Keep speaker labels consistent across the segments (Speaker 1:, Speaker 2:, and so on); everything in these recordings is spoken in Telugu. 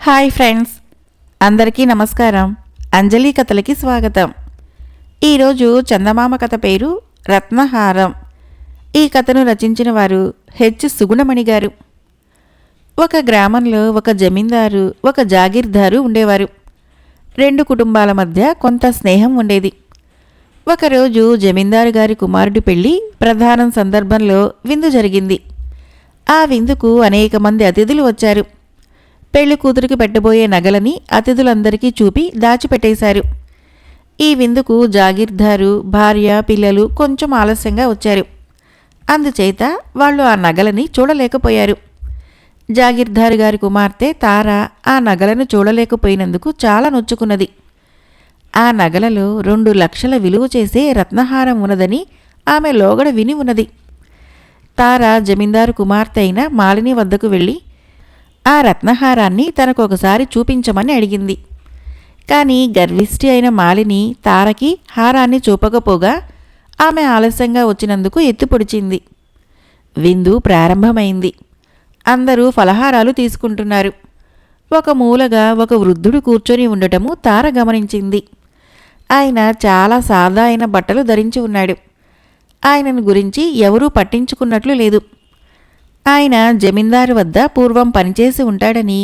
Speaker 1: హాయ్ ఫ్రెండ్స్, అందరికీ నమస్కారం. అంజలి కథలకి స్వాగతం. ఈరోజు చందమామ కథ పేరు రత్నహారం. ఈ కథను రచించిన వారు హెచ్ సుగుణమణి గారు. ఒక గ్రామంలో ఒక జమీందారు, ఒక జాగీర్దారు ఉండేవారు. రెండు కుటుంబాల మధ్య కొంత స్నేహం ఉండేది. ఒకరోజు జమీందారు గారి కుమారుడి పెళ్లి ప్రధానం సందర్భంలో విందు జరిగింది. ఆ విందుకు అనేక మంది అతిథులు వచ్చారు. పెళ్లి కూతురికి పెట్టబోయే నగలని అతిథులందరికీ చూపి దాచిపెట్టేశారు. ఈ విందుకు జాగీర్దారు, భార్య, పిల్లలు కొంచెం ఆలస్యంగా వచ్చారు. అందుచేత వాళ్ళు ఆ నగలని చూడలేకపోయారు. జాగీర్దారు గారి కుమార్తె తార ఆ నగలను చూడలేకపోయినందుకు చాలా నొచ్చుకున్నది. ఆ నగలలో 2 లక్షల విలువ చేసే రత్నహారం ఉన్నదని ఆమె లోగడ విని ఉన్నది. తార జమీందారు కుమార్తె అయిన మాలిని వద్దకు వెళ్ళి ఆ రత్నహారాన్ని తనకొకసారి చూపించమని అడిగింది. కానీ గర్విష్టి అయిన మాలిని తారకి హారాన్ని చూపకపోగా ఆమె ఆలస్యంగా వచ్చినందుకు ఎత్తిపొడిచింది. విందు ప్రారంభమైంది. అందరూ ఫలహారాలు తీసుకుంటున్నారు. ఒక మూలగా ఒక వృద్ధుడు కూర్చొని ఉండటము తార గమనించింది. ఆయన చాలా సాదా అయిన బట్టలు ధరించి ఉన్నాడు. ఆయనను గురించి ఎవరూ పట్టించుకున్నట్లు లేదు. ఆయన జమీందారు వద్ద పూర్వం పనిచేసి ఉంటాడని,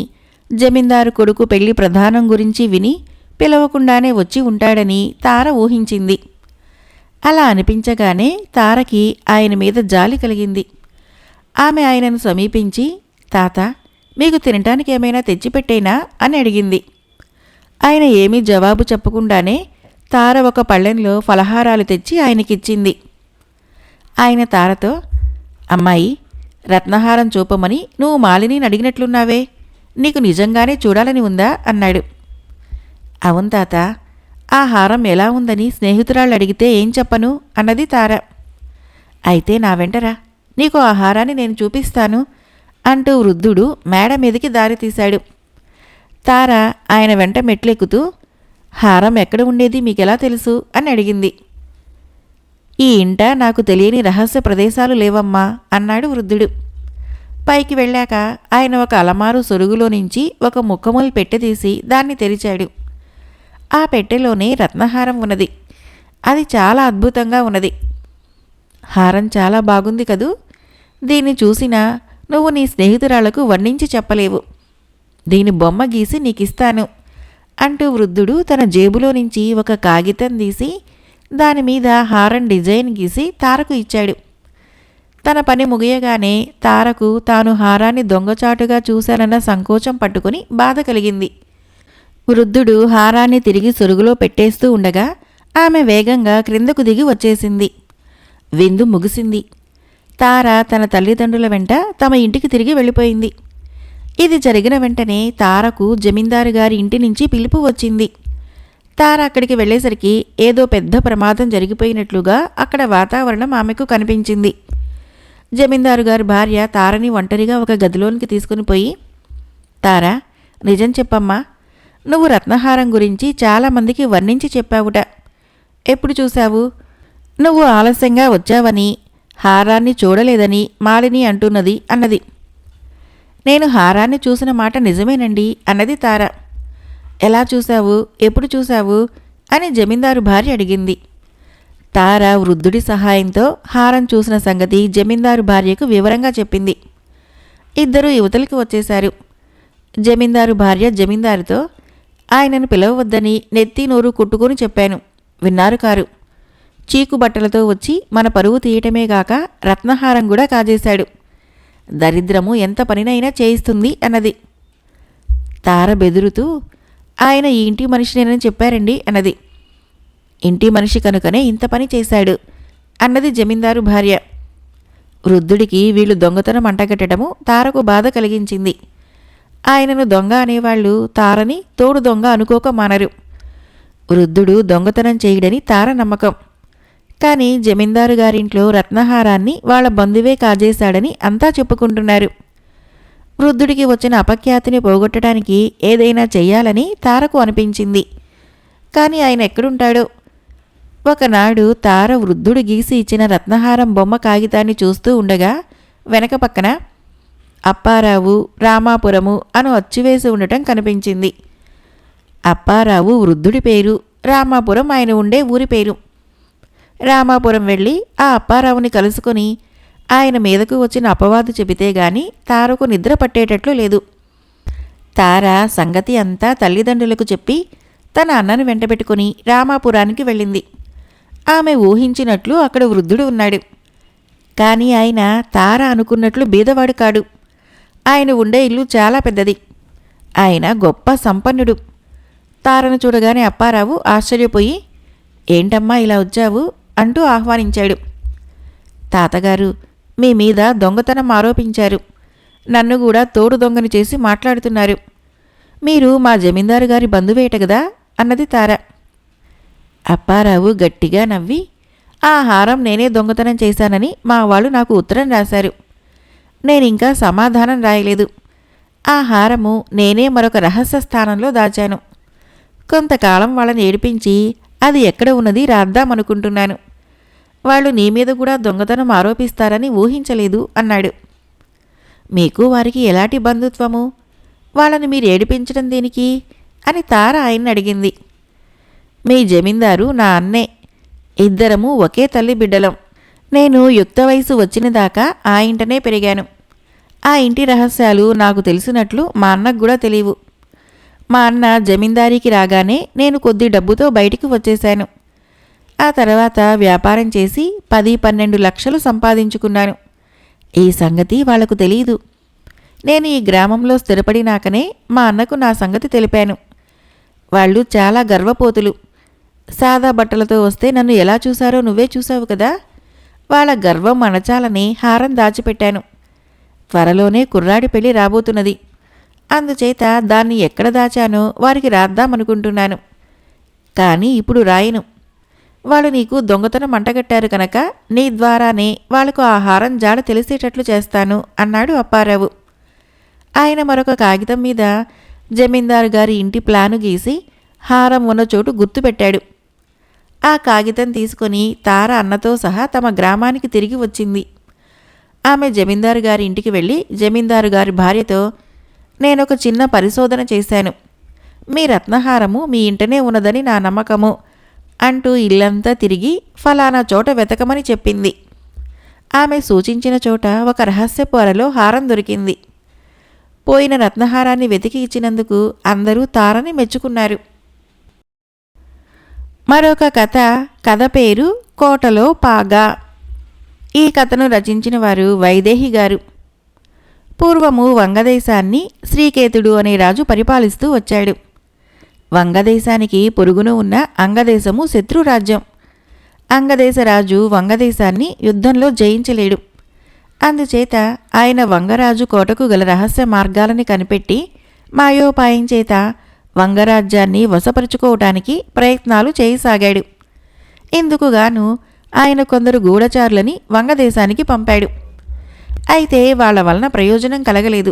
Speaker 1: జమీందారు కొడుకు పెళ్లి ప్రధానం గురించి విని పిలవకుండానే వచ్చి ఉంటాడని తార ఊహించింది. అలా అనిపించగానే తారకి ఆయన మీద జాలి కలిగింది. ఆమె ఆయనను సమీపించి, తాత, మీకు తినటానికి ఏమైనా తెచ్చిపెట్టేనా అని అడిగింది. ఆయన ఏమీ జవాబు చెప్పకుండానే తార ఒక పళ్ళెంలో ఫలహారాలు తెచ్చి ఆయనకిచ్చింది. ఆయన తారతో, అమ్మాయి, రత్నహారం చూపమని నువ్వు మాలిని అడిగినట్లున్నావే, నీకు నిజంగానే చూడాలని ఉందా అన్నాడు. అవును తాత, ఆ హారం ఎలా ఉందని స్నేహితురాళ్ళు అడిగితే ఏం చెప్పను అన్నది తార. అయితే నా వెంటరా, నీకు ఆ హారాన్ని నేను చూపిస్తాను అంటూ వృద్ధుడు మేడ మీదకి దారి తీశాడు. తార ఆయన వెంట మెట్లెక్కుతూ, హారం ఎక్కడ ఉండేది మీకెలా తెలుసు అని అడిగింది. ఈ ఇంట నాకు తెలియని రహస్య ప్రదేశాలు లేవమ్మా అన్నాడు వృద్ధుడు. పైకి వెళ్ళాక ఆయన ఒక అలమారు సొరుగులో నుంచి ఒక ముక్కములు పెట్టె తీసి దాన్ని తెరిచాడు. ఆ పెట్టెలోనే రత్నహారం ఉన్నది. అది చాలా అద్భుతంగా ఉన్నది. హారం చాలా బాగుంది కదూ. దీన్ని చూసినా నువ్వు నీ స్నేహితురాళ్లకు వర్ణించి చెప్పలేవు. దీని బొమ్మ గీసి నీకిస్తాను అంటూ వృద్ధుడు తన జేబులో నుంచి ఒక కాగితం తీసి దానిమీద హారం డిజైన్ గీసి తారకు ఇచ్చాడు. తన పని ముగియగానే తారకు తాను హారాన్ని దొంగచాటుగా చూశానన్న సంకోచం పట్టుకుని బాధ కలిగింది. వృద్ధుడు హారాన్ని తిరిగి సొరుగులో పెట్టేస్తూ ఉండగా ఆమె వేగంగా క్రిందకు దిగి వచ్చేసింది. విందు ముగిసింది. తార తన తల్లిదండ్రుల వెంట తమ ఇంటికి తిరిగి వెళ్ళిపోయింది. ఇది జరిగిన వెంటనే తారకు జమీందారు గారి ఇంటి నుంచి పిలుపు వచ్చింది. తార అక్కడికి వెళ్ళేసరికి ఏదో పెద్ద ప్రమాదం జరిగిపోయినట్లుగా అక్కడ వాతావరణం ఆమెకు కనిపించింది. జమీందారు గారి భార్య తారని ఒంటరిగా ఒక గదిలోనికి తీసుకుని పోయి, తారా, నిజం చెప్పమ్మా, నువ్వు రత్నహారం గురించి చాలామందికి వర్ణించి చెప్పావుట. ఎప్పుడు చూశావు? నువ్వు ఆలస్యంగా వచ్చావని, హారాన్ని చూడలేదని మాలిని అంటున్నది అన్నది. నేను హారాన్ని చూసిన మాట నిజమేనండి అన్నది తార. ఎలా చూశావు? ఎప్పుడు చూశావు అని జమీందారు భార్య అడిగింది. తార వృద్ధుడి సహాయంతో హారం చూసిన సంగతి జమీందారు భార్యకు వివరంగా చెప్పింది. ఇద్దరూ యువతలకి వచ్చేశారు. జమీందారు భార్య జమీందారుతో, ఆయనను పిలవవద్దని నెత్తి నోరు కొట్టుకుని చెప్పాను, విన్నారు కారు. చీకు బట్టలతో వచ్చి మన పరువు తీయటమే గాక రత్నహారం కూడా కాజేశాడు. దరిద్రము ఎంత పనినైనా చేయిస్తుంది అన్నది. తార బెదురుతూ, ఆయన ఈ ఇంటి మనిషినేనని చెప్పారండి అన్నది. ఇంటి మనిషి కనుకనే ఇంత పని చేశాడు అన్నది జమీందారు భార్య. వృద్ధుడికి వీళ్ళు దొంగతనం అంటగట్టడము తారకు బాధ కలిగించింది. ఆయనను దొంగ అనేవాళ్లు తారని తోడు దొంగ అనుకోక మానరు. వృద్ధుడు దొంగతనం చేయడని తార నమ్మకం. కానీ జమీందారు గారింట్లో రత్నహారాన్ని వాళ్ల బంధువే కాజేశాడని అంతా చెప్పుకుంటున్నారు. వృద్ధుడికి వచ్చిన అపఖ్యాతిని పోగొట్టడానికి ఏదైనా చెయ్యాలని తారకు అనిపించింది. కానీ ఆయన ఎక్కడుంటాడో. ఒకనాడు తార వృద్ధుడు గీసి ఇచ్చిన రత్నహారం బొమ్మ కాగితాన్ని చూస్తూ ఉండగా వెనక పక్కన అప్పారావు, రామాపురము అని అచ్చువేసి ఉండటం కనిపించింది. అప్పారావు వృద్ధుడి పేరు, రామాపురం ఆయన ఉండే ఊరి పేరు. రామాపురం వెళ్ళి ఆ అప్పారావుని కలుసుకొని ఆయన మీదకు వచ్చిన అపవాదు చెబితే గాని తారకు నిద్ర పట్టేటట్లు లేదు. తార సంగతి అంతా తల్లిదండ్రులకు చెప్పి తన అన్నను వెంటబెట్టుకుని రామాపురానికి వెళ్ళింది. ఆమె ఊహించినట్లు అక్కడ వృద్ధుడు ఉన్నాడు. కానీ ఆయన తార అనుకున్నట్లు బీదవాడు కాడు. ఆయన ఉండే ఇల్లు చాలా పెద్దది. ఆయన గొప్ప సంపన్నుడు. తారను చూడగానే అప్పారావు ఆశ్చర్యపోయి, ఏంటమ్మా ఇలా వచ్చావు అంటూ ఆహ్వానించాడు. తాతగారు, మీ మీద దొంగతనం ఆరోపించారు. నన్ను కూడా తోడు దొంగని చేసి మాట్లాడుతున్నారు. మీరు మా జమీందారు గారి బంధువేట గదా అన్నది తార. అప్పారావు గట్టిగా నవ్వి, ఆ హారం నేనే దొంగతనం చేశానని మా వాళ్ళు నాకు ఉత్తరం రాశారు. నేనింకా సమాధానం రాయలేదు. ఆ హారము నేనే మరొక రహస్య స్థానంలో దాచాను. కొంతకాలం వాళ్ళని ఏడిపించి అది ఎక్కడ ఉన్నది రాద్దామనుకుంటున్నాను. వాళ్ళు నీ మీద కూడా దొంగతనం ఆరోపిస్తారని ఊహించలేదు అన్నాడు. మీకు వారికి ఎలాంటి బంధుత్వము? వాళ్ళని మీరు ఏడిపించడం దేనికి అని తార ఆయన్ని అడిగింది. మీ జమీందారు నా అన్నే. ఇద్దరము ఒకే తల్లి బిడ్డలం. నేను యుక్త వయసు వచ్చిన దాకా ఆ ఇంటనే పెరిగాను. ఆ ఇంటి రహస్యాలు నాకు తెలిసినట్లు మా అన్నకు కూడా తెలియవు. మా అన్న జమీందారీకి రాగానే నేను కొద్ది డబ్బుతో బయటికి వచ్చేశాను. ఆ తర్వాత వ్యాపారం చేసి 10-12 లక్షలు సంపాదించుకున్నాను. ఈ సంగతి వాళ్లకు తెలియదు. నేను ఈ గ్రామంలో స్థిరపడినాకనే మా అన్నకు నా సంగతి తెలిపాను. వాళ్ళు చాలా గర్వపోతులు. సాదా బట్టలతో వస్తే నన్ను ఎలా చూశారో నువ్వే చూశావు కదా. వాళ్ళ గర్వం అణచాలని హారం దాచిపెట్టాను. త్వరలోనే కుర్రాడి పెళ్లి రాబోతున్నది. అందుచేత దాన్ని ఎక్కడ దాచానో వారికి రాద్దామనుకుంటున్నాను. కానీ ఇప్పుడు రాయను. వాళ్ళు నీకు దొంగతనం అంటగట్టారు కనుక నీ ద్వారానే వాళ్లకు ఆ హారం జాడ తెలిసేటట్లు చేస్తాను అన్నాడు అప్పారావు. ఆయన మరొక కాగితం మీద జమీందారు గారి ఇంటి ప్లాను గీసి హారం ఉన్న చోటు గుర్తుపెట్టాడు. ఆ కాగితం తీసుకుని తార అన్నతో సహా తమ గ్రామానికి తిరిగి వచ్చింది. ఆమె జమీందారు గారి ఇంటికి వెళ్ళి జమీందారు గారి భార్యతో, నేనొక చిన్న పరిశోధన చేశాను. మీ రత్నహారము మీ ఇంటనే ఉన్నదని నా నమ్మకము అంటూ ఇల్లంతా తిరిగి ఫలానా చోట వెతకమని చెప్పింది. ఆమె సూచించిన చోట ఒక రహస్యపు అరలో హారం దొరికింది. పోయిన రత్నహారాన్ని వెతికి ఇచ్చినందుకు అందరూ తారని మెచ్చుకున్నారు. మరొక కథ పేరు కోటలో పాగా. ఈ కథను రచించిన వారు వైదేహి గారు. పూర్వము వంగదేశాన్ని శ్రీకేతుడు అనే రాజు పరిపాలిస్తూ వచ్చాడు. వంగదేశానికి పొరుగున ఉన్న అంగదేశము శత్రురాజ్యం. అంగదేశరాజు వంగదేశాన్ని యుద్ధంలో జయించలేడు. అందుచేత ఆయన వంగరాజు కోటకు గల రహస్య మార్గాలని కనిపెట్టి మాయోపాయం చేత వంగరాజ్యాన్ని వశపరుచుకోవటానికి ప్రయత్నాలు చేయసాగాడు. ఇందుకుగాను ఆయన కొందరు గూఢచారులని వంగదేశానికి పంపాడు. అయితే వాళ్ల వలన ప్రయోజనం కలగలేదు.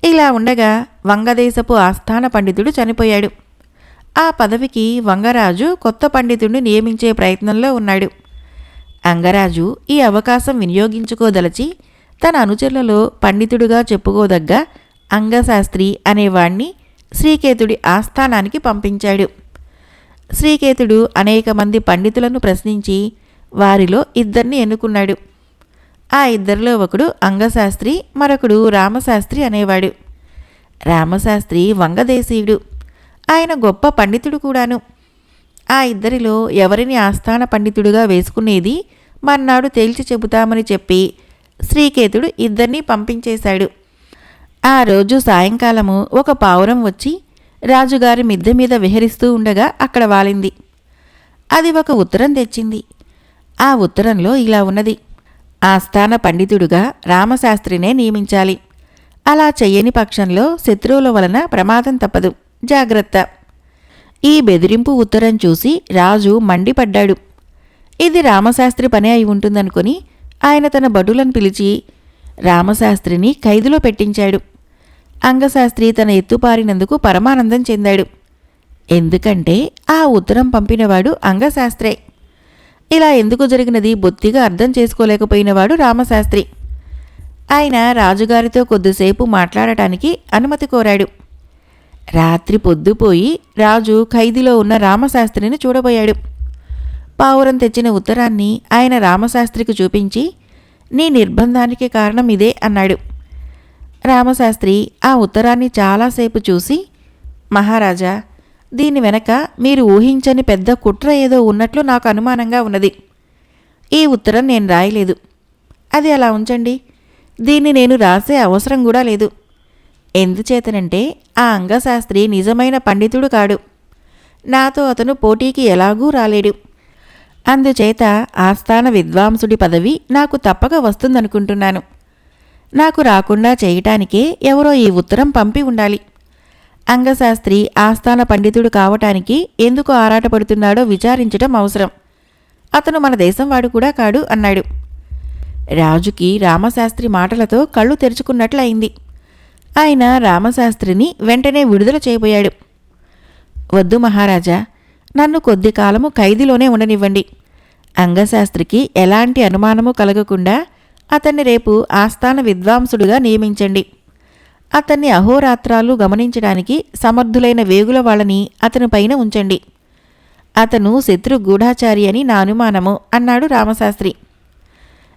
Speaker 1: ఇలా ఉండగా వంగదేశపు ఆస్థాన పండితుడు చనిపోయాడు. ఆ పదవికి వంగరాజు కొత్త పండితుడిని నియమించే ప్రయత్నంలో ఉన్నాడు. అంగరాజు ఈ అవకాశం వినియోగించుకోదలచి తన అనుచరులలో పండితుడుగా చెప్పుకోదగ్గ అంగశాస్త్రి అనేవాణ్ణి శ్రీకేతుడి ఆస్థానానికి పంపించాడు. శ్రీకేతుడు అనేక మంది పండితులను ప్రశ్నించి వారిలో ఇద్దరిని ఎన్నుకున్నాడు. ఆ ఇద్దరిలో ఒకడు అంగశాస్త్రి, మరొకడు రామశాస్త్రి అనేవాడు. రామశాస్త్రి వంగదేశీయుడు. ఆయన గొప్ప పండితుడు కూడాను. ఆ ఇద్దరిలో ఎవరిని ఆస్థాన పండితుడుగా వేసుకునేది మర్నాడు తేల్చి చెబుతామని చెప్పి శ్రీకేతుడు ఇద్దరినీ పంపించేశాడు. ఆ రోజు సాయంకాలము ఒక పావురం వచ్చి రాజుగారి మిద్దె మీద విహరిస్తూ ఉండగా అక్కడ వాలింది. అది ఒక ఉత్తరం తెచ్చింది. ఆ ఉత్తరంలో ఇలా ఉన్నది: ఆస్థాన పండితుడుగా రామశాస్త్రినే నియమించాలి. అలా చెయ్యని పక్షంలో శత్రువుల వలన ప్రమాదం తప్పదు, జాగ్రత్త. ఈ బెదిరింపు ఉత్తరం చూసి రాజు మండిపడ్డాడు. ఇది రామశాస్త్రి పనే అయి ఉంటుందనుకుని ఆయన తన భటులను పిలిచి రామశాస్త్రిని ఖైదులో పెట్టించాడు. అంగశాస్త్రి తన ఎత్తుపారినందుకు పరమానందం చెందాడు. ఎందుకంటే ఆ ఉత్తరం పంపినవాడు అంగశాస్త్రే. ఇలా ఎందుకు జరిగినది బొత్తిగా అర్థం చేసుకోలేకపోయినవాడు రామశాస్త్రి. ఆయన రాజుగారితో కొద్దిసేపు మాట్లాడటానికి అనుమతి కోరాడు. రాత్రి పొద్దుపోయి రాజు ఖైదీలో ఉన్న రామశాస్త్రిని చూడబోయాడు. పావురం తెచ్చిన ఉత్తరాన్ని ఆయన రామశాస్త్రికి చూపించి, నీ నిర్బంధానికి కారణం ఇదే అన్నాడు. రామశాస్త్రి ఆ ఉత్తరాన్ని చాలాసేపు చూసి, మహారాజా, దీని వెనక మీరు ఊహించని పెద్ద కుట్ర ఏదో ఉన్నట్లు నాకు అనుమానంగా ఉన్నది. ఈ ఉత్తరం నేను రాయలేదు. అది అలా ఉంచండి. దీన్ని నేను రాసే అవసరం కూడా లేదు. ఎందుచేతనంటే ఆ అంగశాస్త్రి నిజమైన పండితుడు కాడు. నాతో అతను పోటీకి ఎలాగూ రాలేడు. అందుచేత ఆస్థాన విద్వాంసుడి పదవి నాకు తప్పక వస్తుందనుకుంటున్నాను. నాకు రాకుండా చేయటానికే ఎవరో ఈ ఉత్తరం పంపి ఉండాలి. అంగశాస్త్రి ఆస్థాన పండితుడు కావటానికి ఎందుకు ఆరాటపడుతున్నాడో విచారించటం అవసరం. అతను మన దేశం వాడు కూడా కాడు అన్నాడు. రాజుకి రామశాస్త్రి మాటలతో కళ్ళు తెరుచుకున్నట్లు అయింది. ఆయన రామశాస్త్రిని వెంటనే విడుదల చేయబోయాడు. వద్దు మహారాజా, నన్ను కొద్ది కాలము ఖైదీలోనే ఉండనివ్వండి. అంగశాస్త్రికి ఎలాంటి అనుమానము కలగకుండా అతన్ని రేపు ఆస్థాన విద్వాంసుడుగా నియమించండి. అతన్ని అహోరాత్రాలు గమనించడానికి సమర్థులైన వేగుల వాళ్ళని అతని పైన ఉంచండి. అతను శత్రు గూఢాచారి అని నా అనుమానము అన్నాడు రామశాస్త్రి.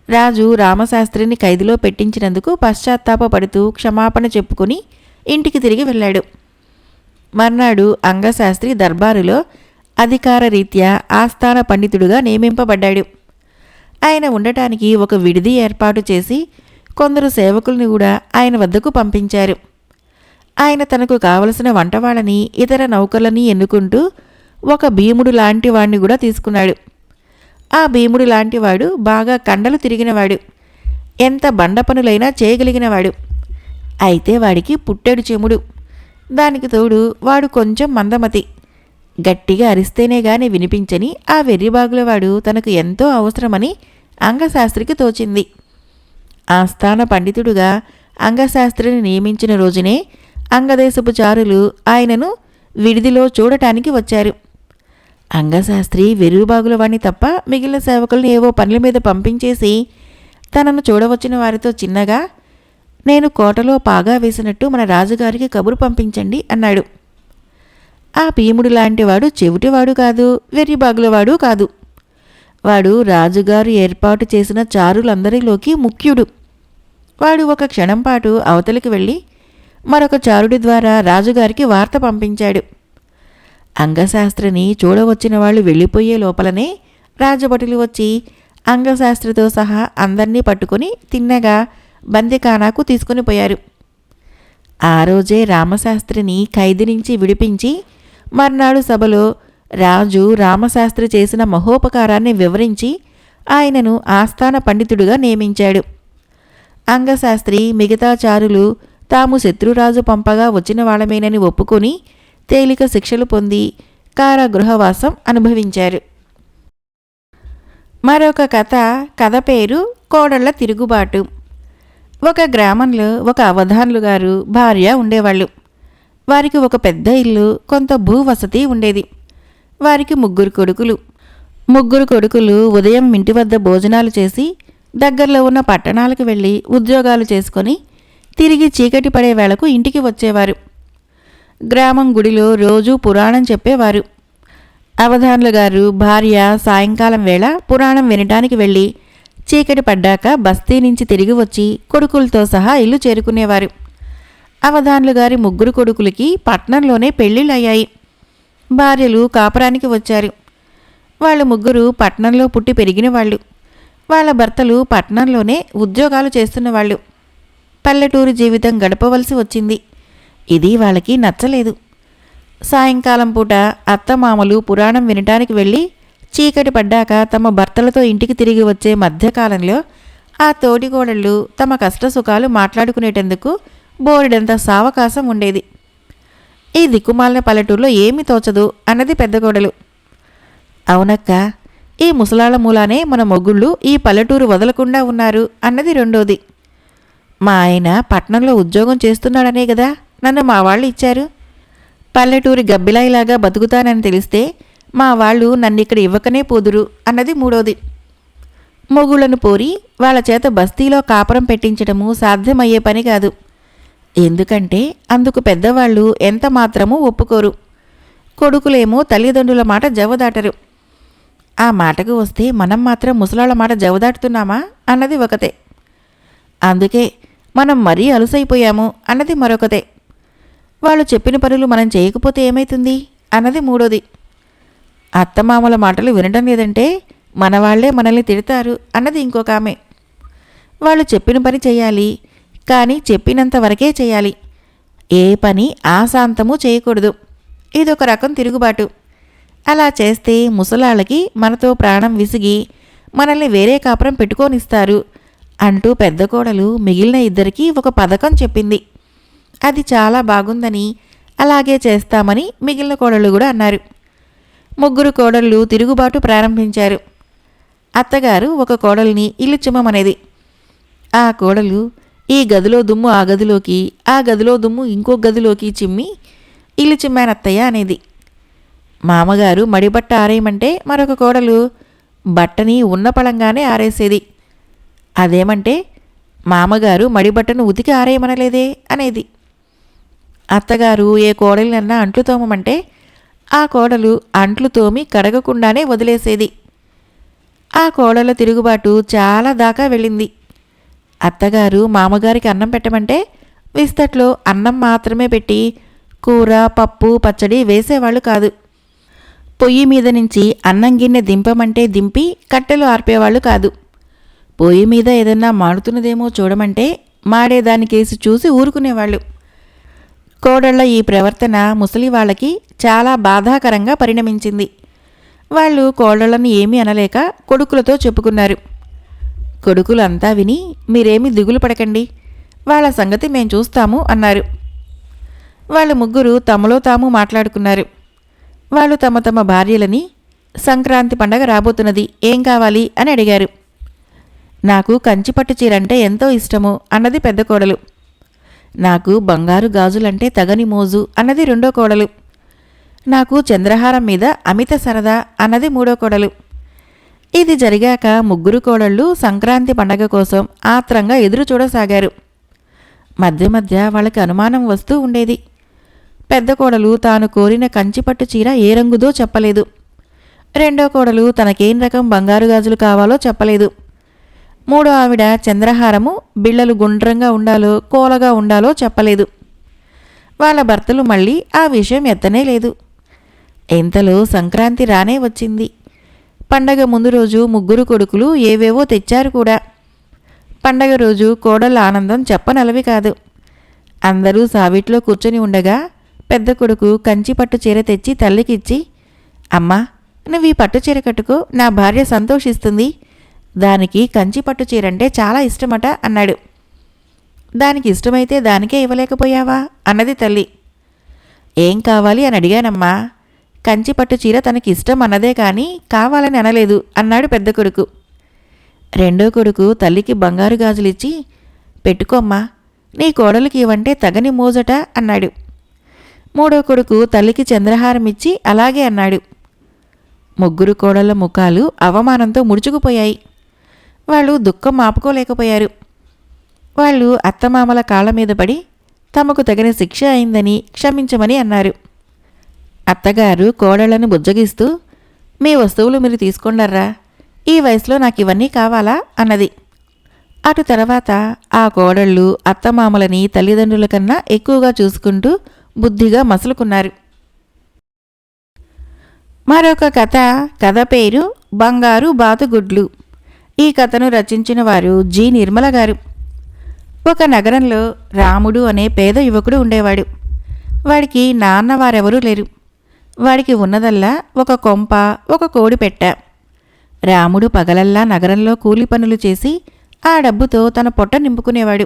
Speaker 1: రాజు రామశాస్త్రిని ఖైదులో పెట్టించినందుకు పశ్చాత్తాపపడుతూ క్షమాపణ చెప్పుకుని ఇంటికి తిరిగి వెళ్ళాడు. మర్నాడు అంగశాస్త్రి దర్బారులో అధికారరీత్యా ఆస్థాన పండితుడుగా నియమింపబడ్డాడు. ఆయన ఉండటానికి ఒక విడిది ఏర్పాటు చేసి కొందరు సేవకుల్ని కూడా ఆయన వద్దకు పంపించారు. ఆయన తనకు కావలసిన వంటవాళ్ళని ఇతర నౌకర్లని ఎన్నుకుంటూ ఒక భీముడు లాంటి వాణ్ణి కూడా తీసుకున్నాడు. ఆ భీముడు లాంటివాడు బాగా కండలు తిరిగినవాడు, ఎంత బండ పనులైనా చేయగలిగినవాడు. అయితే వాడికి పుట్టెడు చెముడు. దానికి తోడు వాడు కొంచెం మందమతి. గట్టిగా అరిస్తేనే గాని వినిపించని ఆ వెర్రిబాగులవాడు తనకు ఎంతో అవసరమని అంగశాస్త్రికి తోచింది. ఆస్థాన పండితుడుగా అంగశాస్త్రిని నియమించిన రోజునే అంగదేశపు చారులు ఆయనను విడిదిలో చూడటానికి వచ్చారు. అంగశాస్త్రి వెర్రిబాగులవాణ్ణి తప్ప మిగిలిన సేవకులను ఏవో పనుల మీద పంపించేసి తనను చూడవచ్చిన వారితో చిన్నగా, నేను కోటలో పాగా వేసినట్టు మన రాజుగారికి కబురు పంపించండి అన్నాడు. ఆ భీముడు లాంటివాడు చెవిటివాడు కాదు, వెర్రిబాగులవాడు కాదు. వాడు రాజుగారు ఏర్పాటు చేసిన చారులందరిలోకి ముఖ్యుడు. వాడు ఒక క్షణం పాటు అవతలికి వెళ్ళి మరొక చారుడి ద్వారా రాజుగారికి వార్త పంపించాడు. అంగశాస్త్రిని చూడవచ్చిన వాళ్ళు వెళ్ళిపోయే లోపలనే రాజభటులు వచ్చి అంగశాస్త్రితో సహా అందర్నీ పట్టుకుని తిన్నగా బందిఖానాకు తీసుకుని పోయారు. ఆ రోజే రామశాస్త్రిని ఖైదీ నుంచి విడిపించి మర్నాడు సభలో రాజు రామశాస్త్రి చేసిన మహోపకారాన్ని వివరించి ఆయనను ఆస్థాన పండితుడుగా నియమించాడు. అంగశాస్త్రి మిగతా చారులు తాము శత్రురాజు పంపగా వచ్చిన వాళ్ళమేనని ఒప్పుకొని తేలిక శిక్షలు పొంది కారాగృహవాసం అనుభవించారు. మరొక కథ పేరు కోడళ్ల తిరుగుబాటు. ఒక గ్రామంలో ఒక అవధాన్లు గారు భార్య ఉండేవాళ్ళు. వారికి ఒక పెద్ద ఇల్లు, కొంత భూవసతి ఉండేది. వారికి ముగ్గురు కొడుకులు ఉదయం ఇంటి వద్ద భోజనాలు చేసి దగ్గరలో ఉన్న పట్టణాలకు వెళ్ళి ఉద్యోగాలు చేసుకొని తిరిగి చీకటి పడే వేళకు ఇంటికి వచ్చేవారు. గ్రామం గుడిలో రోజూ పురాణం చెప్పేవారు. అవధాన్లు గారు భార్య సాయంకాలం వేళ పురాణం వినటానికి వెళ్ళి చీకటి పడ్డాక బస్తీ నుంచి తిరిగి వచ్చి కొడుకులతో సహా ఇల్లు చేరుకునేవారు. అవధాన్లు గారి ముగ్గురు కొడుకులకి పట్నంలోనే పెళ్ళిళ్ళయ్యాయి. భార్యలు కాపురానికి వచ్చారు. వాళ్ళు ముగ్గురు పట్నంలో పుట్టి పెరిగిన వాళ్ళు. వాళ్ళ భర్తలు పట్నంలోనే ఉద్యోగాలు చేస్తున్నవాళ్ళు. పల్లెటూరు జీవితం గడపవలసి వచ్చింది. ఇది వాళ్ళకి నచ్చలేదు. సాయంకాలం పూట అత్తమామలు పురాణం వినటానికి వెళ్ళి చీకటి పడ్డాక తమ భర్తలతో ఇంటికి తిరిగి వచ్చే మధ్యకాలంలో ఆ తోటికోడళ్ళు తమ కష్టసుఖాలు మాట్లాడుకునేటందుకు బోరెడంత సావకాశం ఉండేది. ఈ దిక్కుమాలిన పల్లెటూరులో ఏమీ తోచదు అన్నది పెద్ద కోడలు. అవునక్క, ఈ ముసలాళ్ళ మూలానే మన మొగుళ్ళు ఈ పల్లెటూరు వదలకుండా ఉన్నారు అన్నది రెండోది. మా ఆయన పట్నంలో ఉద్యోగం చేస్తున్నాడనే కదా నన్ను మా వాళ్ళు ఇచ్చారు. పల్లెటూరి గబ్బిలాయిలాగా బతుకుతానని తెలిస్తే మా వాళ్ళు నన్ను ఇక్కడ ఇవ్వకనే పోదురు అన్నది మూడోది. మొగుళ్లను పోరి వాళ్ళ చేత బస్తీలో కాపురం పెట్టించడము సాధ్యమయ్యే పని కాదు. ఎందుకంటే అందుకు పెద్దవాళ్ళు ఎంత మాత్రమూ ఒప్పుకోరు. కొడుకులేమో తల్లిదండ్రుల మాట జవదాటరు. ఆ మాటకు వస్తే మనం మాత్రం ముసలాళ్ళ మాట జవదాటుతున్నామా అన్నది ఒకతే. అందుకే మనం మరీ అలుసైపోయాము అన్నది మరొకతే. వాళ్ళు చెప్పిన పనులు మనం చేయకపోతే ఏమైతుంది అన్నది మూడోది. అత్తమామల మాటలు వినడం లేదంటే మనవాళ్లే మనల్ని తిడతారు అన్నది ఇంకొక ఆమె. వాళ్ళు చెప్పిన పని చేయాలి, కానీ చెప్పినంత వరకే చేయాలి. ఏ పని ఆశాంతము చేయకూడదు. ఇదొక రకం తిరుగుబాటు. అలా చేస్తే ముసలాళ్ళకి మనతో ప్రాణం విసిగి మనల్ని వేరే కాపురం పెట్టుకోనిస్తారు అంటూ పెద్ద కోడలు మిగిలిన ఇద్దరికీ ఒక పథకం చెప్పింది. అది చాలా బాగుందని, అలాగే చేస్తామని మిగిలిన కోడళ్ళు కూడా అన్నారు. ముగ్గురు కోడళ్ళు తిరుగుబాటు ప్రారంభించారు. అత్తగారు ఒక కోడల్ని ఇల్లు చిమ్మమనేది. ఆ కోడలు ఈ గదిలో దుమ్ము ఆ గదిలోకి, ఆ గదిలో దుమ్ము ఇంకో గదిలోకి చిమ్మి ఇల్లు చిమ్మానత్తయ్య అనేది. మామగారు మడిబట్ట ఆరేయమంటే మరొక కోడలు బట్టని ఉన్న పళంగానే ఆరేసేది. అదేమంటే మామగారు మడిబట్టను ఉతికి ఆరేయమనలేదే అనేది. అత్తగారు ఏ కోడలినన్నా అంట్లు తోమమంటే ఆ కోడలు అంట్లు తోమి కడగకుండానే వదిలేసేది. ఆ కోడల తిరుగుబాటు చాలా దాకా వెళ్ళింది. అత్తగారు మామగారికి అన్నం పెట్టమంటే విస్తట్లో అన్నం మాత్రమే పెట్టి కూర పప్పు పచ్చడి వేసేవాళ్ళు కాదు. పొయ్యి మీద నుంచి అన్నం గిన్నె దింపమంటే దింపి కట్టెలు ఆర్పేవాళ్ళు కాదు. పొయ్యి మీద ఏదన్నా మాడుతున్నదేమో చూడమంటే మాడేదానికేసి చూసి ఊరుకునేవాళ్ళు. కోడళ్ల ఈ ప్రవర్తన ముసలి వాళ్ళకి చాలా బాధాకరంగా పరిణమించింది. వాళ్ళు కోడళ్లను ఏమీ అనలేక కొడుకులతో చెప్పుకున్నారు. కొడుకులు అంతా విని మీరేమీ దిగులు పడకండి, వాళ్ళ సంగతి మేం చూస్తాము అన్నారు. వాళ్ళు ముగ్గురు తమలో తాము మాట్లాడుకున్నారు. వాళ్ళు తమ తమ భార్యలని సంక్రాంతి పండగ రాబోతున్నది, ఏం కావాలి అని అడిగారు. నాకు కంచిపట్టు చీరంటే ఎంతో ఇష్టము అన్నది పెద్ద కోడలు. నాకు బంగారు గాజులంటే తగని మోజు అన్నది రెండో కోడలు. నాకు చంద్రహారం మీద అమిత సరదా అన్నది మూడో కోడలు. ఇది జరిగాక ముగ్గురు కోడళ్ళు సంక్రాంతి పండగ కోసం ఆత్రంగా ఎదురు చూడసాగారు. మధ్య మధ్య వాళ్ళకి అనుమానం వస్తూ ఉండేది. పెద్ద కోడలు తాను కోరిన కంచిపట్టు చీర ఏ రంగుదో చెప్పలేదు. రెండో కోడలు తనకేం రకం బంగారు గాజులు కావాలో చెప్పలేదు. మూడో ఆవిడ చంద్రహారము బిళ్ళలు గుండ్రంగా ఉండాలో కోలగా ఉండాలో చెప్పలేదు. వాళ్ళ భర్తలు మళ్ళీ ఆ విషయం ఎత్తనే లేదు. ఇంతలో సంక్రాంతి రానే వచ్చింది. పండగ ముందు రోజు ముగ్గురు కొడుకులు ఏవేవో తెచ్చారు కూడా. పండగ రోజు కోడళ్ళ ఆనందం చెప్పనలవి కాదు. అందరూ సావిట్లో కూర్చొని ఉండగా పెద్ద కొడుకు కంచి పట్టు చీర తెచ్చి తల్లికిచ్చి, అమ్మా నువ్వు ఈ పట్టు చీర కట్టుకో, నా భార్య సంతోషిస్తుంది, దానికి కంచి పట్టు చీరంటే చాలా ఇష్టమట అన్నాడు. దానికి ఇష్టమైతే దానికే ఇవ్వలేకపోయావా అన్నది తల్లి. ఏం కావాలి అని అడిగానమ్మా, కంచి పట్టు చీర తనకి ఇష్టం అన్నదే కానీ కావాలని అనలేదు అన్నాడు పెద్ద కొడుకు. రెండో కొడుకు తల్లికి బంగారు గాజులిచ్చి, పెట్టుకోమ్మా, నీ కోడలికి ఇవంటే తగని మోజట అన్నాడు. మూడో కొడుకు తల్లికి చంద్రహారం ఇచ్చి అలాగే అన్నాడు. ముగ్గురు కోడళ్ల ముఖాలు అవమానంతో ముడుచుకుపోయాయి. వాళ్ళు దుఃఖం ఆపుకోలేకపోయారు. వాళ్ళు అత్తమామల కాళ్ళ మీద పడి తమకు తగిన శిక్ష అయిందని క్షమించమని అన్నారు. అత్తగారు కోడళ్లను బుజ్జగిస్తూ, మీ వస్తువులు మీరు తీసుకొండర్రా, ఈ వయసులో నాకు ఇవన్నీ కావాలా అన్నది. అటు తర్వాత ఆ కోడళ్ళు అత్తమామలని తల్లిదండ్రుల కన్నా ఎక్కువగా చూసుకుంటూ బుద్ధిగా మసులుకున్నారు. మరొక కథ పేరు బంగారు బాతుగుడ్లు. ఈ కథను రచించిన వారు జి. నిర్మల గారు. ఒక నగరంలో రాముడు అనే పేద యువకుడు ఉండేవాడు. వాడికి నాన్నవారెవరూ లేరు. వాడికి ఉన్నదల్లా ఒక కొంప, ఒక కోడి పెట్ట. రాముడు పగలల్లా నగరంలో కూలి పనులు చేసి ఆ డబ్బుతో తన పొట్ట నింపుకునేవాడు.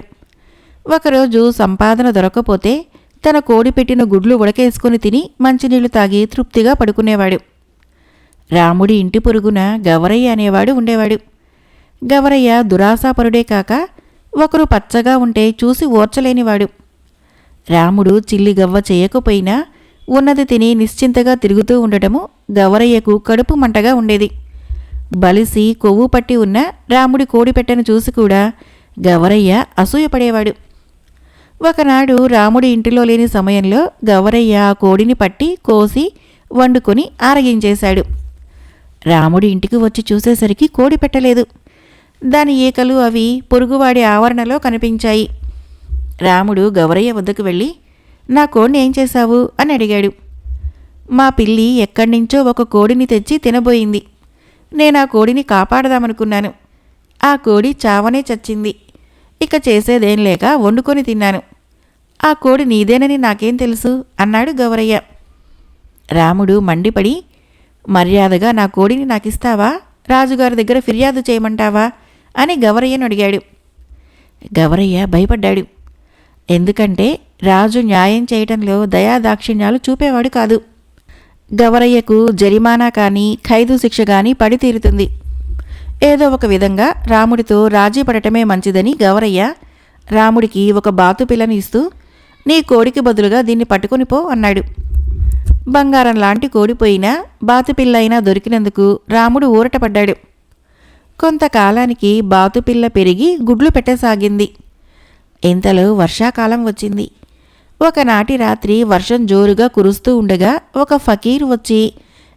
Speaker 1: ఒకరోజు సంపాదన దొరకపోతే తన కోడి పెట్టిన గుడ్లు ఉడకేసుకుని తిని మంచినీళ్లు తాగి తృప్తిగా పడుకునేవాడు. రాముడి ఇంటి పొరుగున గవరయ్య అనేవాడు ఉండేవాడు. గవరయ్య దురాశాపరుడే కాక ఒకరు పచ్చగా ఉంటే చూసి ఓర్చలేనివాడు. రాముడు చిల్లి గవ్వ చేయకపోయినా ఉన్నది తిని నిశ్చింతగా తిరుగుతూ ఉండటము గవరయ్యకు కడుపు మంటగా ఉండేది. బలిసి కొవ్వు పట్టి ఉన్న రాముడి కోడిపెట్టెను చూసి కూడా గవరయ్య అసూయపడేవాడు. ఒకనాడు రాముడి ఇంటిలో లేని సమయంలో గవరయ్య ఆ కోడిని పట్టి కోసి వండుకొని ఆరగించేశాడు. రాముడి ఇంటికి వచ్చి చూసేసరికి కోడి పెట్టలేదు. దాని ఈకలు అవి పొరుగువాడి ఆవరణలో కనిపించాయి. రాముడు గవరయ్య వద్దకు వెళ్ళి, నా కోడిని ఏం చేశావు అని అడిగాడు. మా పిల్లి ఎక్కడి నుంచో ఒక కోడిని తెచ్చి తినబోయింది. నేను ఆ కోడిని కాపాడదామనుకున్నాను. ఆ కోడి చావనే చచ్చింది. ఇక చేసేదేం లేక వండుకొని తిన్నాను. ఆ కోడి నీదేనని నాకేం తెలుసు అన్నాడు గవరయ్య. రాముడు మండిపడి, మర్యాదగా నా కోడిని నాకిస్తావా, రాజుగారి దగ్గర ఫిర్యాదు చేయమంటావా అని గవరయ్యను అడిగాడు. గవరయ్య భయపడ్డాడు. ఎందుకంటే రాజు న్యాయం చేయటంలో దయాదాక్షిణ్యాలు చూపేవాడు కాదు. గవరయ్యకు జరిమానా కానీ ఖైదు శిక్ష కానీ పడి తీరుతుంది. ఏదో ఒక విధంగా రాముడితో రాజీ పడటమే మంచిదని గవరయ్య రాముడికి ఒక బాతు పిల్లను ఇస్తూ, నీ కోడికి బదులుగా దీన్ని పట్టుకొని పో అన్నాడు. బంగారం లాంటి కోడిపోయినా బాతుపిల్ల అయినా దొరికినందుకు రాముడు ఊరటపడ్డాడు. కొంతకాలానికి బాతుపిల్ల పెరిగి గుడ్లు పెట్టసాగింది. ఇంతలో వర్షాకాలం వచ్చింది. ఒకనాటి రాత్రి వర్షం జోరుగా కురుస్తూ ఉండగా ఒక ఫకీరు వచ్చి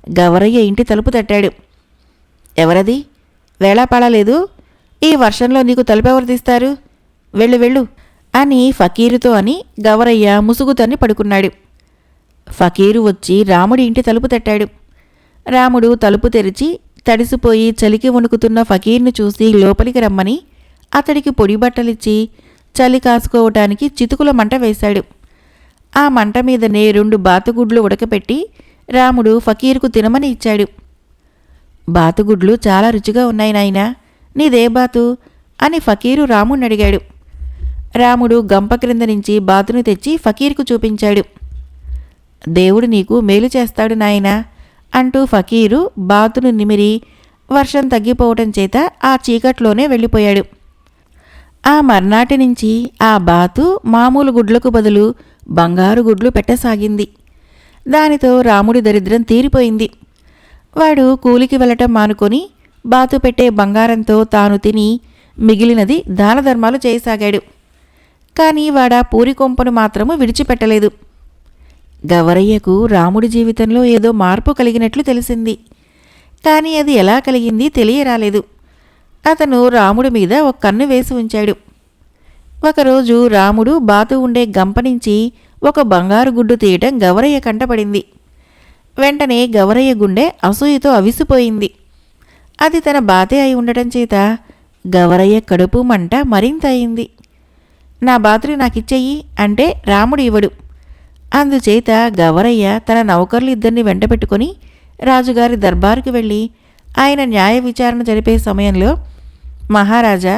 Speaker 1: గవరయ్య ఇంటి తలుపు తట్టాడు. ఎవరది? వేళాపాళలేదు. ఈ వర్షంలో నీకు తలుపెవరు తీస్తారు? వెళ్ళు వెళ్ళు అని ఫకీరుతో అని గవరయ్య ముసుగుతన్ని పడుకున్నాడు. ఫకీరు వచ్చి రాముడి ఇంటి తలుపు తట్టాడు. రాముడు తలుపు తెరిచి తడిసిపోయి చలికి వణుకుతున్న ఫకీర్ను చూసి లోపలికి రమ్మని అతడికి పొడి బట్టలిచ్చి చలి కాసుకోవటానికి చితుకుల మంట వేశాడు. ఆ మంట మీదనే 2 బాతుగుడ్లు ఉడకపెట్టి రాముడు ఫకీరుకు తినమని ఇచ్చాడు. బాతుగుడ్లు చాలా రుచిగా ఉన్నాయి నాయనా, నీదే బాతు అని ఫకీరు రాముడిని అడిగాడు. రాముడు గంప క్రింద నుంచి బాతును తెచ్చి ఫకీరుకు చూపించాడు. దేవుడు నీకు మేలు చేస్తాడు నాయనా అంటూ ఫకీరు బాతును నిమిరి వర్షం తగ్గిపోవటం చేత ఆ చీకట్లోనే వెళ్ళిపోయాడు. ఆ మర్నాటి నుంచి ఆ బాతు మామూలు గుడ్లకు బదులు బంగారు గుడ్లు పెట్టసాగింది. దానితో రాముడి దరిద్రం తీరిపోయింది. వాడు కూలికి వెళ్ళటం మానుకొని బాతు పెట్టే బంగారంతో తాను తిని మిగిలినది దానధర్మాలు చేయసాగాడు. కానీ వాడా పూరి కొంపను మాత్రము విడిచిపెట్టలేదు. గవరయ్యకు రాముడి జీవితంలో ఏదో మార్పు కలిగినట్లు తెలిసింది. కానీ అది ఎలా కలిగింది తెలియరాలేదు. అతను రాముడి మీద ఒక కన్ను వేసి ఉంచాడు. ఒకరోజు రాముడు బాతు ఉండే గంప నుంచి ఒక బంగారు గుడ్డు తీయటం గవరయ్య కంటపడింది. వెంటనే గవరయ్య గుండె అసూయతో అవిసిపోయింది. అది తన బాతే అయి ఉండటం చేత గవరయ్య కడుపు మంట మరింత అయింది. నా బాతుని నాకిచ్చెయ్యి అంటే రాముడు ఇవ్వడు. అందుచేత గవరయ్య తన నౌకర్లు ఇద్దరిని వెంటబెట్టుకొని రాజుగారి దర్బారుకు వెళ్ళి ఆయన న్యాయ విచారణ జరిపే సమయంలో, మహారాజా,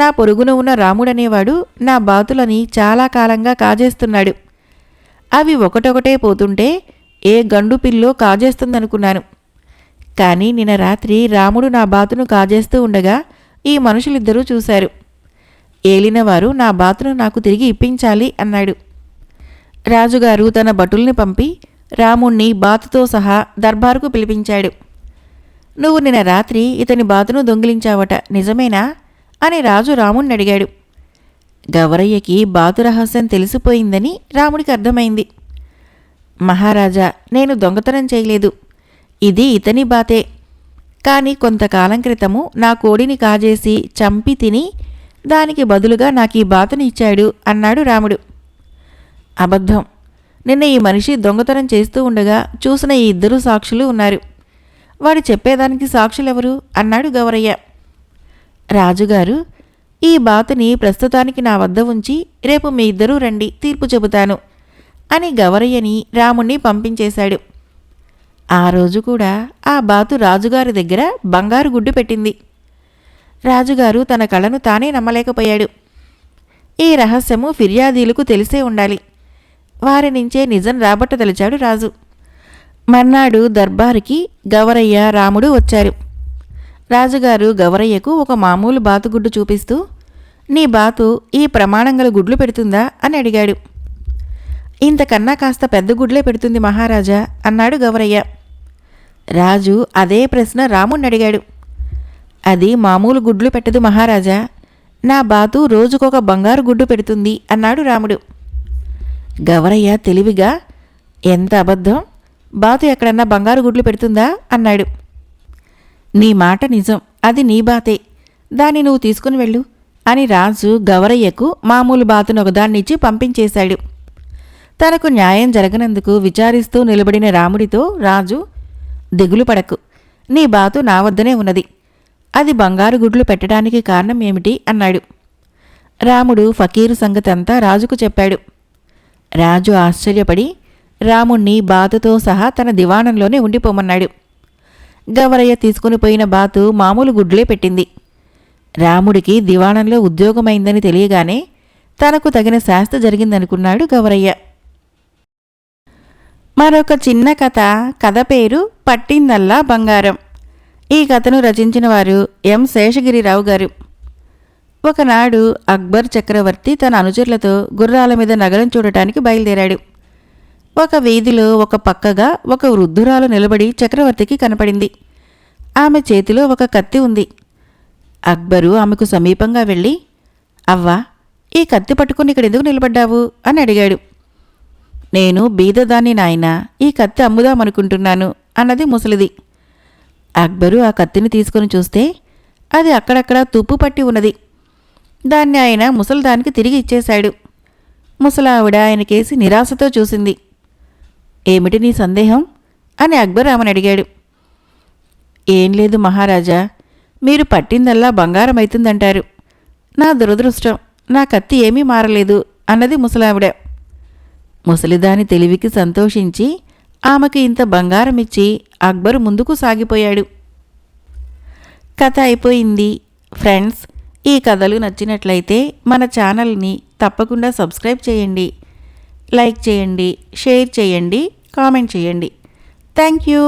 Speaker 1: నా పొరుగున ఉన్న రాముడనేవాడు నా బాతులని చాలా కాలంగా కాజేస్తున్నాడు. అవి ఒకటొకటే పోతుంటే ఏ గండు పిల్లో కాజేస్తుందనుకున్నాను. కానీ నిన్న రాత్రి రాముడు నా బాతును కాజేస్తూ ఉండగా ఈ మనుషులిద్దరూ చూశారు. ఏలినవారు నా బాతును నాకు తిరిగి ఇప్పించాలి అన్నాడు. రాజుగారు తన భటుల్ని పంపి రాముణ్ణి బాతుతో సహా దర్బారుకు పిలిపించాడు. నువ్వు నిన్న రాత్రి ఇతని బాతును దొంగిలించావట, నిజమేనా అని రాజు రాముణ్ణి అడిగాడు. గవరయ్యకి బాతు రహస్యం తెలిసిపోయిందని రాముడికి అర్థమైంది. మహారాజా, నేను దొంగతనం చేయలేదు. ఇది ఇతని బాతే. కానీ కొంతకాలం క్రితము నా కోడిని కాజేసి చంపి తిని దానికి బదులుగా నాకు ఈ బాతుని ఇచ్చాడు అన్నాడు రాముడు. అబద్ధం. నిన్న ఈ మనిషి దొంగతనం చేస్తూ ఉండగా చూసిన ఈ 2 సాక్షులు ఉన్నారు. వాడు చెప్పేదానికి సాక్షులెవరు అన్నాడు గవరయ్య. రాజుగారు, ఈ బాతుని ప్రస్తుతానికి నా వద్ద ఉంచి రేపు మీ 2 రండి, తీర్పు చెబుతాను అని గవరయ్యని రాముణ్ణి పంపించేశాడు. ఆ రోజు కూడా ఆ బాతు రాజుగారి దగ్గర బంగారు గుడ్డు పెట్టింది. రాజుగారు తన కళను తానే నమ్మలేకపోయాడు. ఈ రహస్యము ఫిర్యాదీలకు తెలిసే ఉండాలి. వారి నుంచే నిజం రాబట్టదలిచాడు రాజు. మర్నాడు దర్బారుకి గవరయ్య రాముడు వచ్చారు. రాజుగారు గవరయ్యకు ఒక మామూలు బాతుగుడ్డు చూపిస్తూ, నీ బాతు ఈ ప్రమాణంగల గుడ్లు పెడుతుందా అని అడిగాడు. ఇంతకన్నా కాస్త పెద్ద గుడ్లే పెడుతుంది మహారాజా అన్నాడు గవరయ్య. రాజు అదే ప్రశ్న రాముణ్ణి అడిగాడు. అది మామూలు గుడ్లు పెట్టదు మహారాజా. నా బాతు రోజుకొక బంగారు గుడ్డు పెడుతుంది అన్నాడు రాముడు. గవరయ్య తెలివిగా, ఎంత అబద్ధం, బాతు ఎక్కడన్నా బంగారు గుడ్లు పెడుతుందా అన్నాడు. నీ మాట నిజం, అది నీ బాతే, దాన్ని నువ్వు తీసుకుని వెళ్ళు అని రాజు గవరయ్యకు మామూలు బాతును ఒకదాన్నిచ్చి పంపించేశాడు. తనకు న్యాయం జరగనందుకు విచారిస్తూ నిలబడిన రాముడితో రాజు, దిగులు పడకు, నీ బాతు నా వద్దనే ఉన్నది, అది బంగారు గుడ్లు పెట్టడానికి కారణం ఏమిటి అన్నాడు. రాముడు ఫకీరు సంగతంతా రాజుకు చెప్పాడు. రాజు ఆశ్చర్యపడి రాముణ్ణి బాతుతో సహా తన దివాణంలోనే ఉండిపోమన్నాడు. గవరయ్య తీసుకుని పోయిన బాతు మామూలు గుడ్లే పెట్టింది. రాముడికి దివాణంలో ఉద్యోగమైందని తెలియగానే తనకు తగిన శాస్తి జరిగిందనుకున్నాడు గవరయ్య. మరొక చిన్న కథ పేరు పట్టిందల్లా బంగారం. ఈ కథను రచించిన వారు ఎం శేషగిరిరావు గారు. ఒకనాడు అక్బర్ చక్రవర్తి తన అనుచరులతో గుర్రాల మీద నగరం చూడటానికి బయలుదేరాడు. ఒక వీధిలో ఒక పక్కగా ఒక వృద్ధురాలు నిలబడి చక్రవర్తికి కనపడింది. ఆమె చేతిలో ఒక కత్తి ఉంది. అక్బరు ఆమెకు సమీపంగా వెళ్ళి, అవ్వా, ఈ కత్తి పట్టుకుని ఇక్కడెందుకు నిలబడ్డావు అని అడిగాడు. నేను బీదదాన్ని నాయనా, ఈ కత్తి అమ్ముదామనుకుంటున్నాను అన్నది ముసలిది. అక్బరు ఆ కత్తిని తీసుకుని చూస్తే అది అక్కడక్కడ తుప్పు పట్టి ఉన్నది. దాన్ని ఆయన ముసలిదానికి తిరిగి ఇచ్చేశాడు. ముసలావిడ ఆయనకేసి నిరాశతో చూసింది. ఏమిటి నీ సందేహం అని అక్బర్ ఆమెను అడిగాడు. ఏం లేదు మహారాజా, మీరు పట్టిందల్లా బంగారం అవుతుందంటారు. నా దురదృష్టం, నా కత్తి ఏమీ మారలేదు అన్నది ముసలావిడ. ముసలిదాని తెలివికి సంతోషించి ఆమెకి ఇంత బంగారం ఇచ్చి అక్బరు ముందుకు సాగిపోయాడు. కథ అయిపోయింది. ఫ్రెండ్స్, ఈ కథలు నచ్చినట్లయితే మన ఛానల్ని తప్పకుండా సబ్స్క్రైబ్ చేయండి, లైక్ చేయండి, షేర్ చేయండి, కామెంట్ చేయండి. Thank you.